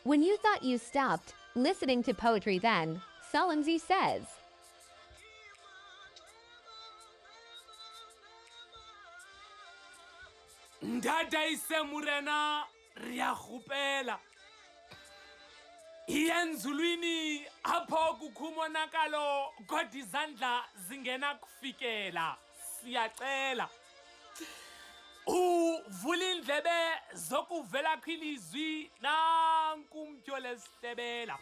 When you thought you stopped listening to poetry then, Solemnzy says. Ndada isemurena riyahupela. Iyenzulwini apho kukhumonakalo kodwa izandla zingena kufikela. Siyacela. Uvula indlebe zokuvela khilizwi nanku umtyhole sihlebela.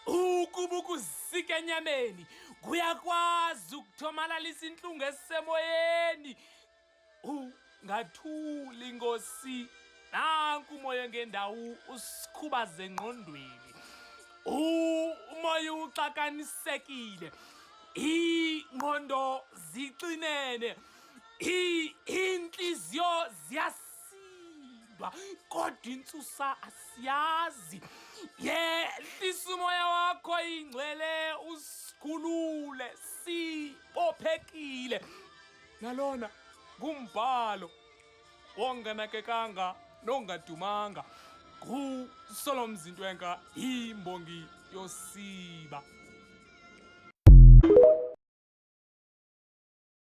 Ukuba ukuzisika enyameni kuyakwazi ukuthomalalisa inhlungu esemoyeni. Ngathuli Nkosi nanku umoya ngendawo usikhubaze engqondweni. Umoya uxakanisekile. Ingqondo zixinene. Inhliziyo ziyasindwa kodwa intsusa asiyazi. Yehlisa umoya wakho ingcwele usikhulule sibophekile. Nalona kumbhalo onganakekanga nongadumanga. Solomzi Ntwenga imbongi yosiba.